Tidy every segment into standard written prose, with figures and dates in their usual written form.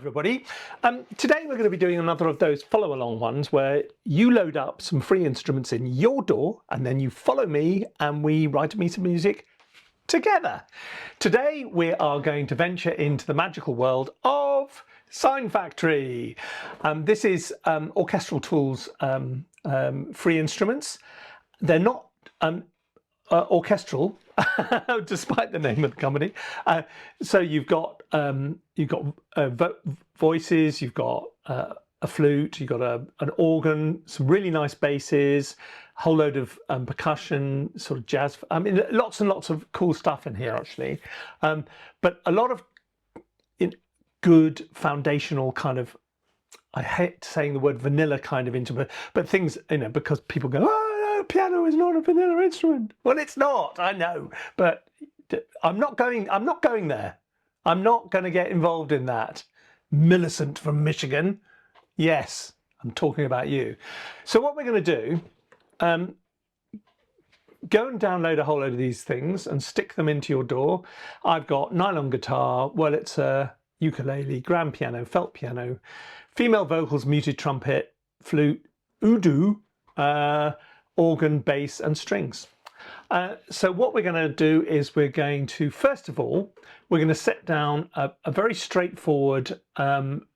everybody. Today we're going to be doing another of those follow along ones where you load up some free instruments in your DAW and then you follow me and we write a piece of music together. Today we are going to venture into the magical world of SINEfactory. This is Orchestral Tools free instruments. They're not orchestral, despite the name of the company. So you've got voices, you've got a flute, you've got an organ, some really nice basses, a whole load of percussion, sort of jazz. I mean, lots and lots of cool stuff in here actually, but a lot of good foundational kind of, I hate saying the word vanilla kind of instrument, but things, because people go, oh no, piano is not a vanilla instrument. Well, it's not, I know, but I'm not going there. I'm not going to get involved in that. Millicent from Michigan. Yes, I'm talking about you. So what we're going to do, go and download a whole load of these things and stick them into your DAW. I've got nylon guitar, well, it's a ukulele, grand piano, felt piano, female vocals, muted trumpet, flute, oud, organ, bass and strings. So what we're going to do is we're going to, first of all, we're going to set down a very straightforward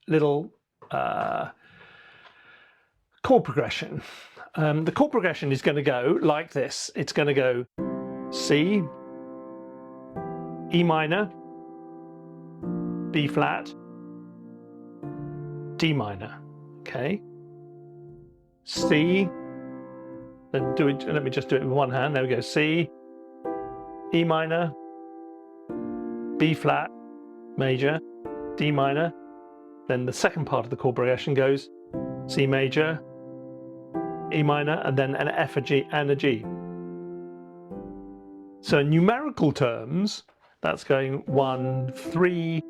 little chord progression. The chord progression is going to go like this. It's going to go C, E minor, B flat, D minor, okay, C, let me just do it with one hand, there we go, C, E minor, B flat, major, D minor, then the second part of the chord progression goes C major, E minor, and then an F, a G and a G. So in numerical terms, that's going 1, 3,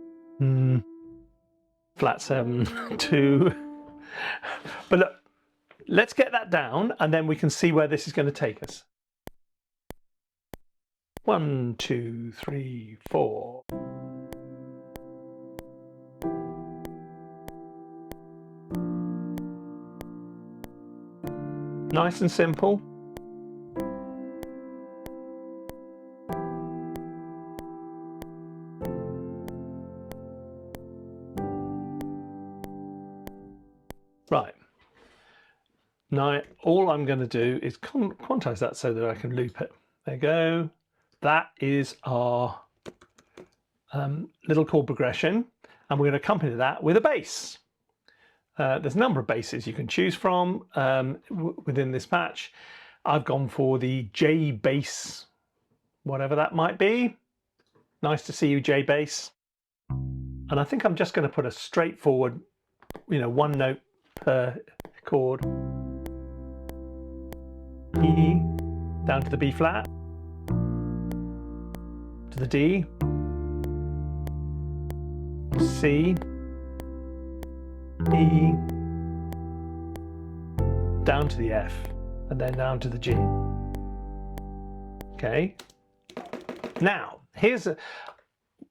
flat 7, 2. But look, let's get that down and then we can see where this is going to take us. 1, 2, 3, 4. Nice and simple. Right, now all I'm going to do is quantize that so that I can loop it. There you go. That is our little chord progression, and we're going to accompany that with a bass. There's a number of basses you can choose from within this patch. I've gone for the J bass, whatever that might be. Nice to see you, J bass. And I think I'm just going to put a straightforward, one note per chord. E down to the B flat, to the D, C, E, down to the F, and then down to the G. Okay. Now,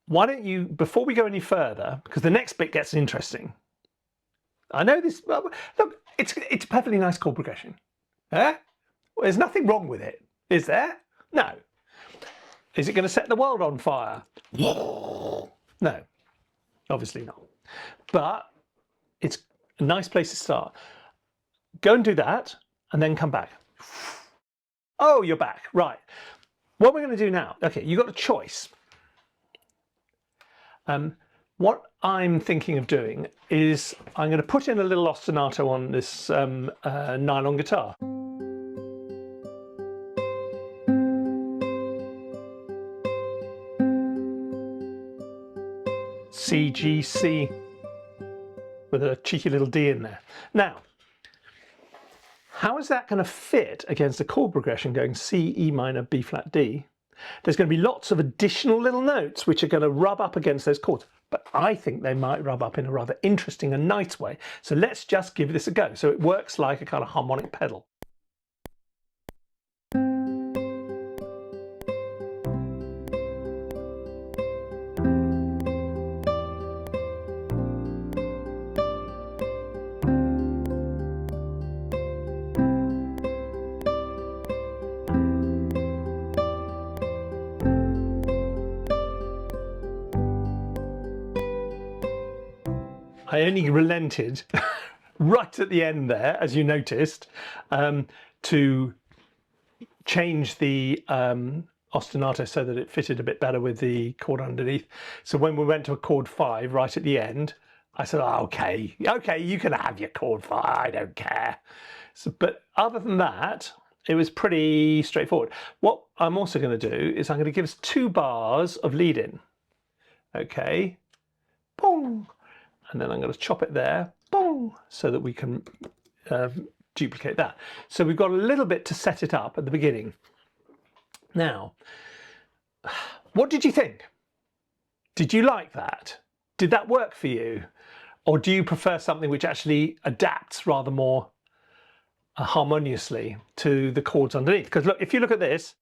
why don't you, before we go any further, because the next bit gets interesting. I know this, look, it's a perfectly nice chord progression. Well, there's nothing wrong with it, is there? No. Is it going to set the world on fire? No, obviously not. But it's a nice place to start. Go and do that and then come back. Oh, you're back. Right. What we're going to do now, okay, you've got a choice. What I'm thinking of doing is I'm going to put in a little ostinato on this nylon guitar. C, G, C, with a cheeky little D in there. Now, how is that going to fit against a chord progression going C, E minor, B flat, D? There's going to be lots of additional little notes which are going to rub up against those chords, but I think they might rub up in a rather interesting and nice way. So let's just give this a go. So it works like a kind of harmonic pedal. I only relented right at the end there, as you noticed, to change the ostinato so that it fitted a bit better with the chord underneath. So when we went to a chord 5 right at the end, I said, oh, okay, you can have your chord 5, I don't care. So, but other than that, it was pretty straightforward. What I'm also going to do is I'm going to give us 2 bars of lead in. Okay, boom, and then I'm going to chop it there, boom, so that we can duplicate that. So we've got a little bit to set it up at the beginning. Now, what did you think? Did you like that? Did that work for you? Or do you prefer something which actually adapts rather more harmoniously to the chords underneath? Because look, if you look at this,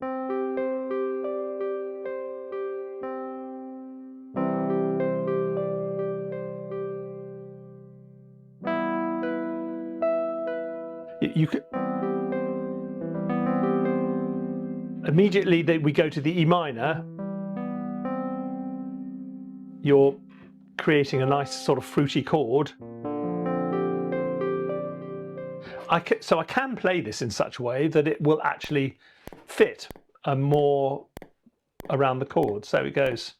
you could immediately we go to the E minor, you're creating a nice sort of fruity chord. So I can play this in such a way that it will actually fit more around the chord. So it goes.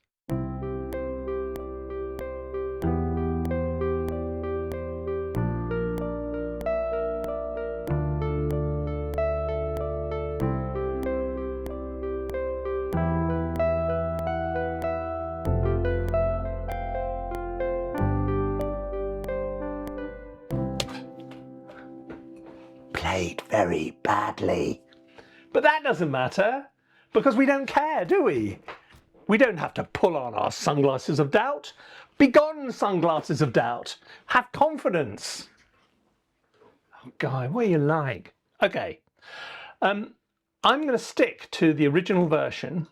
Played very badly. But that doesn't matter, because we don't care, do we? We don't have to pull on our sunglasses of doubt. Begone, sunglasses of doubt. Have confidence. Oh, Guy, what are you like? Okay. I'm going to stick to the original version,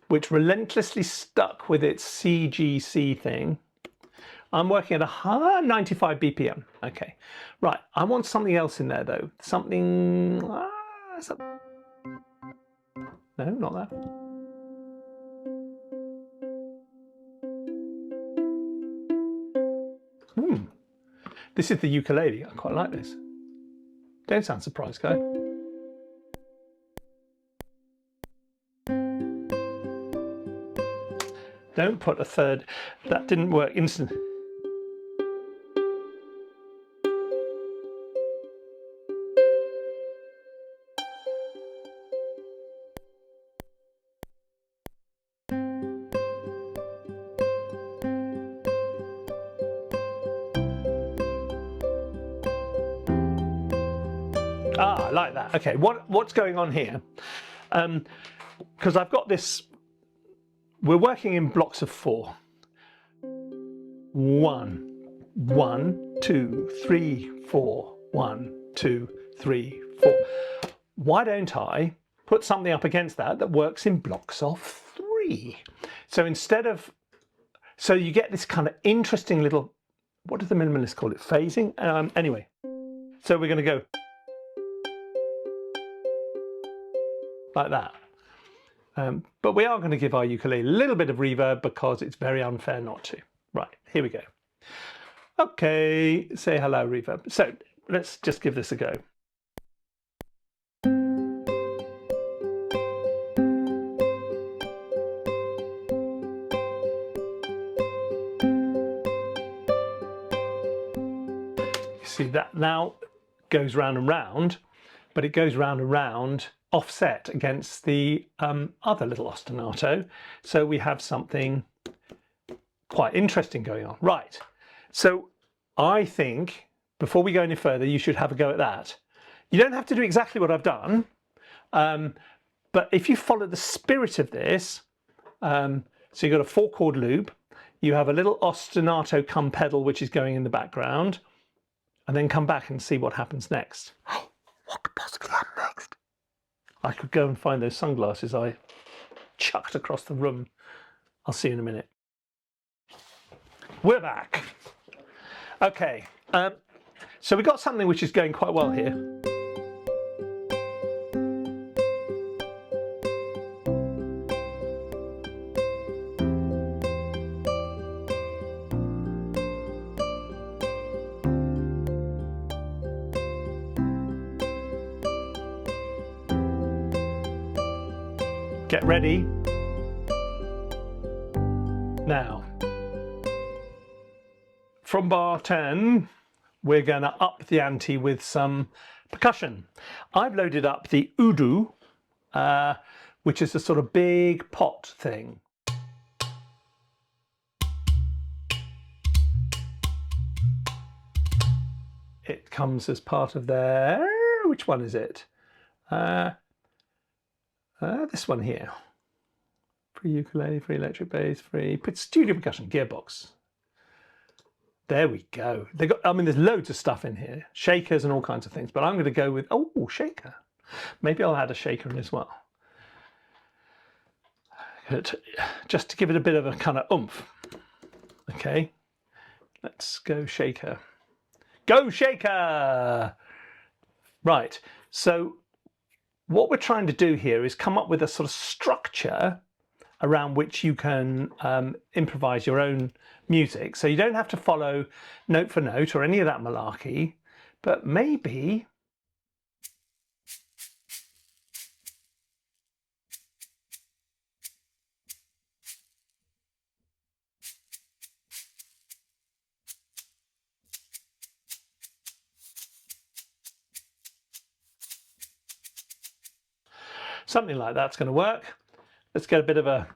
which relentlessly stuck with its CGC thing. I'm working at a 95 BPM. Okay, right. I want something else in there though. Something. No, not that. This is the ukulele. I quite like this. Don't sound surprised, guy. Don't put a third. That didn't work instantly. Ah, I like that. Okay, what's going on here? Because I've got this, we're working in blocks of 4. 1, 1, 2, 3, 4. 1, 2, 3, 4. Why don't I put something up against that that works in blocks of 3? So instead of, so you get this kind of interesting little, what do the minimalists call it? Phasing? Anyway, so we're going to go like that. But we are going to give our ukulele a little bit of reverb because it's very unfair not to. Right, here we go. Okay, say hello, reverb. So let's just give this a go. You see that now goes round and round, but it goes round and round offset against the other little ostinato. So we have something quite interesting going on. Right, so I think before we go any further, you should have a go at that. You don't have to do exactly what I've done, but if you follow the spirit of this, so you've got a 4-chord loop, you have a little ostinato cum pedal which is going in the background, and then come back and see what happens next. What could possibly happen next? I could go and find those sunglasses I chucked across the room. I'll see you in a minute. We're back. Okay, so we've got something which is going quite well here. Get ready. Now, from bar 10, we're going to up the ante with some percussion. I've loaded up the Udu, which is a sort of big pot thing. It comes as part of their, which one is it? This one here. Free ukulele, free electric bass, free studio percussion, gearbox. There we go. They got, I mean, there's loads of stuff in here, shakers and all kinds of things, but I'm going to go with, oh, shaker. Maybe I'll add a shaker in as well. Good. Just to give it a bit of a kind of oomph. Okay, let's go shaker. Go shaker! Right, so what we're trying to do here is come up with a sort of structure around which you can improvise your own music. So you don't have to follow note for note or any of that malarkey, but maybe something like that's going to work. Let's get a bit of a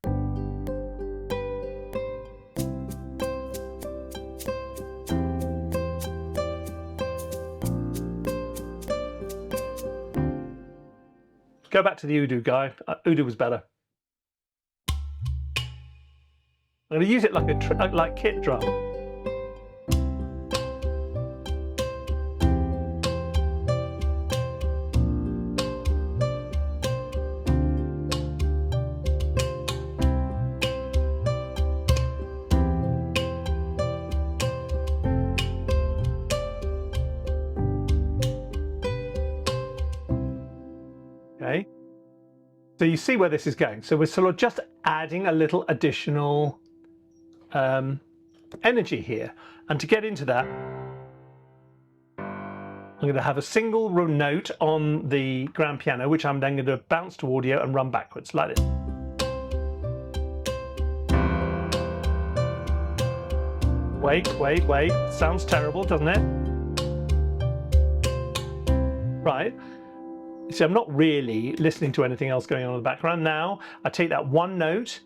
go back to the Udu guy. Udu was better. I'm going to use it like a like kit drum. Okay, so you see where this is going. So we're sort of just adding a little additional energy here. And to get into that, I'm going to have a single note on the grand piano, which I'm then going to bounce to audio and run backwards like this. Wait. Sounds terrible, doesn't it? Right. See, I'm not really listening to anything else going on in the background. Now, I take that one note,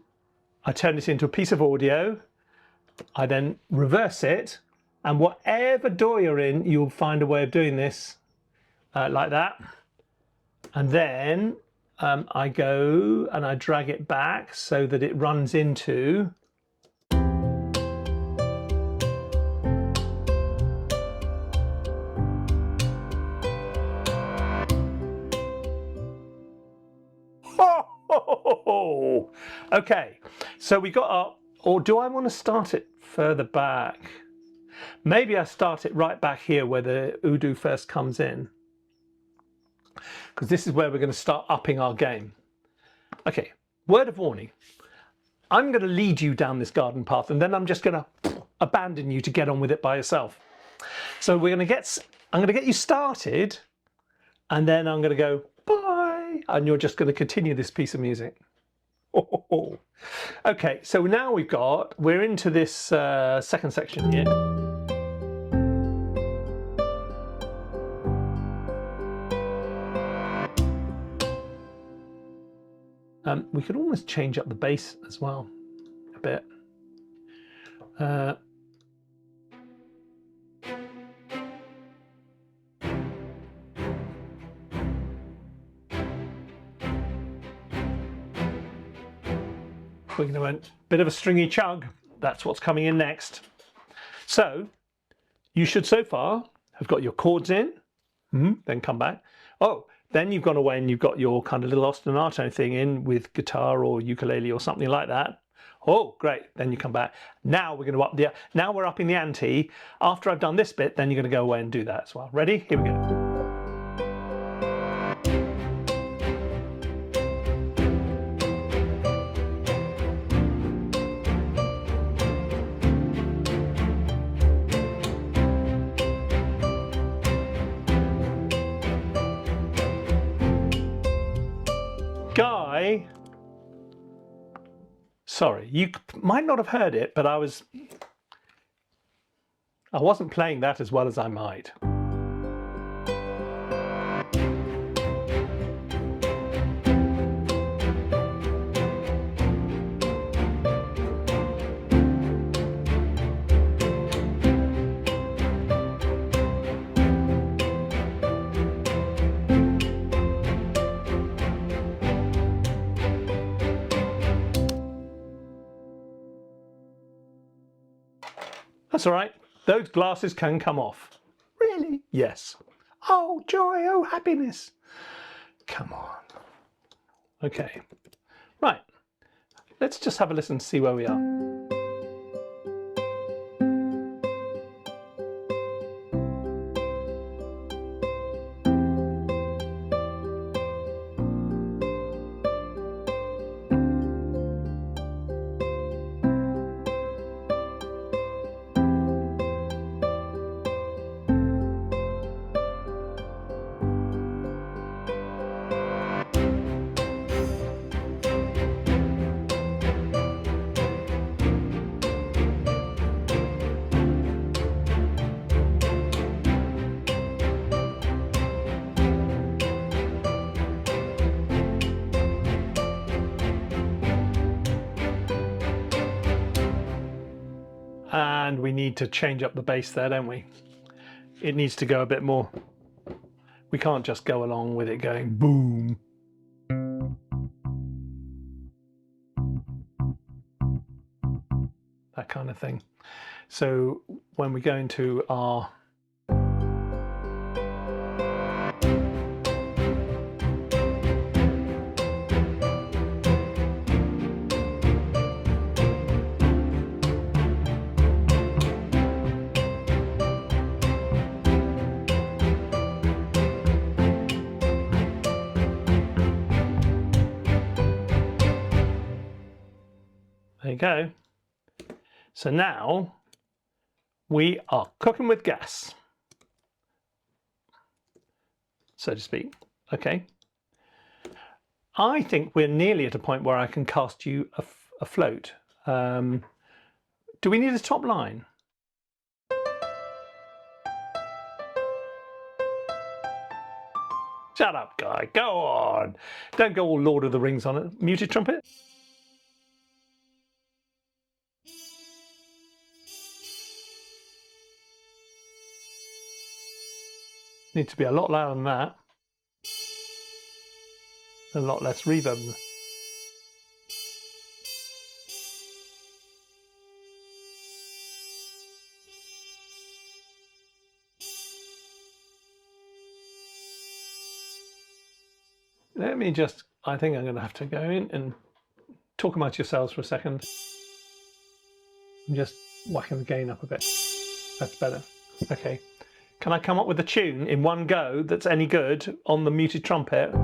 I turn it into a piece of audio, I then reverse it, and whatever door you're in, you'll find a way of doing this like that. And then I go and I drag it back so that it runs into okay, so we got up, or do I want to start it further back? Maybe I start it right back here where the Udu first comes in, because this is where we're going to start upping our game. Okay, word of warning. I'm going to lead you down this garden path and then I'm just going to abandon you to get on with it by yourself. So I'm going to get you started and then I'm going to go bye and you're just going to continue this piece of music. Oh. Okay, so now we're into this second section here. We could almost change up the bass as well a bit. We're going to want a bit of a stringy chug. That's what's coming in next. So you should so far have got your chords in, then come back. Oh, then you've gone away and you've got your kind of little ostinato thing in with guitar or ukulele or something like that. Oh, great. Then you come back. Now we're going to now we're upping the ante. After I've done this bit, then you're going to go away and do that as well. Ready? Here we go. Guy Sorry, you might not have heard it, but I wasn't playing that as well as I might. That's all right. Those glasses can come off. Really? Yes. Oh, joy, oh, happiness. Come on. Okay. Right. Let's just have a listen to see where we are. And we need to change up the bass there, don't we? It needs to go a bit more. We can't just go along with it going boom. That kind of thing. So when we go into our there you go. So now we are cooking with gas, so to speak. Okay. I think we're nearly at a point where I can cast you a float. Do we need a top line? Shut up, guy. Go on. Don't go all Lord of the Rings on it. Muted trumpet. Need to be a lot louder than that. A lot less reverb. Let me just, I think I'm going to have to go in and talk amongst yourselves for a second. I'm just whacking the gain up a bit. That's better. Okay. Can I come up with a tune in one go that's any good on the muted trumpet?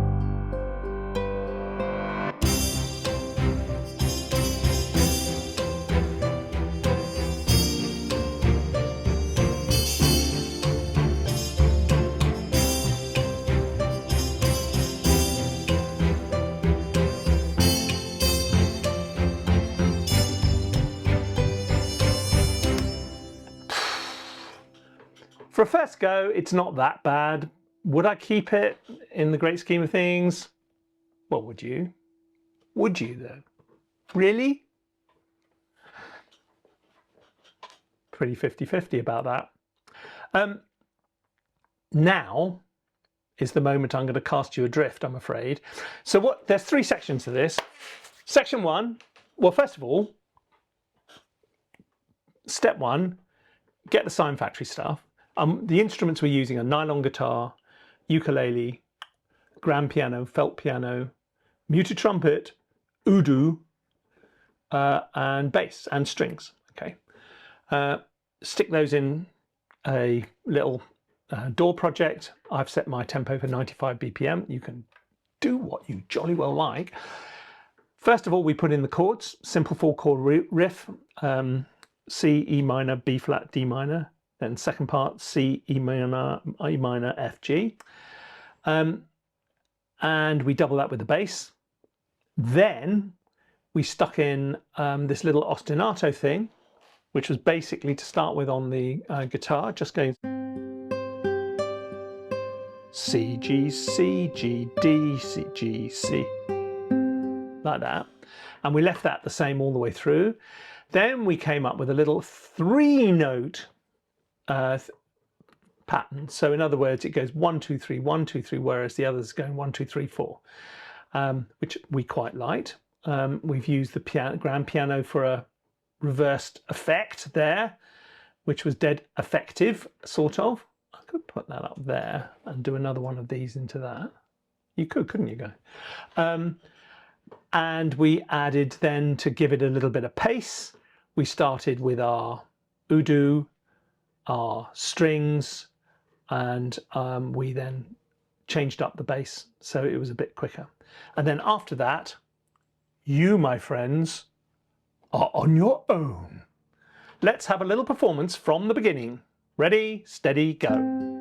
For a first go, it's not that bad. Would I keep it in the great scheme of things? Well, would you? Would you though? Really? Pretty 50-50 about that. Now is the moment I'm going to cast you adrift, I'm afraid. So there's three sections to this. Section one, well, first of all, step one, get the SINEfactory stuff. The instruments we're using are nylon guitar, ukulele, grand piano, felt piano, muted trumpet, oud, and bass and strings. Okay, stick those in a little DAW project. I've set my tempo for 95 BPM. You can do what you jolly well like. First of all, we put in the chords, simple 4-chord riff, C, E minor, B flat, D minor. Then second part, C, E minor, F, G. And we double that with the bass. Then we stuck in this little ostinato thing, which was basically to start with on the guitar, just going C, G, C, G, D, C, G, C, like that. And we left that the same all the way through. Then we came up with a little 3-note pattern. So in other words, it goes 1, 2, 3, 1, 2, 3, whereas the others are going 1, 2, 3, 4, which we quite liked. We've used the grand piano for a reversed effect there, which was dead effective, sort of. I could put that up there and do another one of these into that. You could, couldn't you, go? And we added then, to give it a little bit of pace, we started with our udu, our strings, and we then changed up the bass so it was a bit quicker. And then after that, you, my friends, are on your own. Let's have a little performance from the beginning. Ready, steady, go.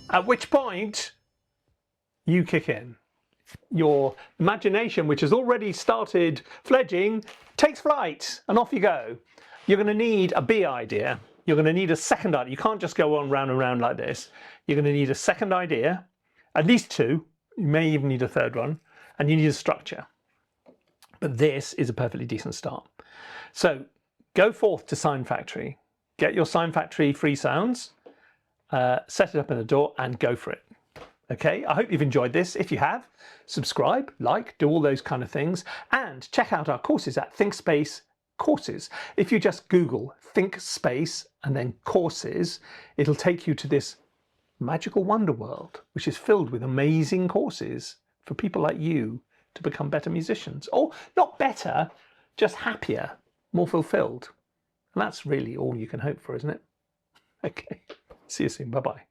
At which point you kick in. Your imagination, which has already started fledging, takes flight and off you go. You're going to need a B idea. You're going to need a second idea. You can't just go on round and round like this. You're going to need a second idea, at least 2. You may even need a third one, and you need a structure. But this is a perfectly decent start. So go forth to SINEfactory, get your SINEfactory free sounds, set it up in the DAW and go for it. Okay, I hope you've enjoyed this. If you have, subscribe, like, do all those kind of things, and check out our courses at ThinkSpace Courses. If you just Google ThinkSpace and then courses, it'll take you to this magical wonder world, which is filled with amazing courses for people like you to become better musicians. Or not better, just happier, more fulfilled. And that's really all you can hope for, isn't it? Okay. See you soon. Bye-bye.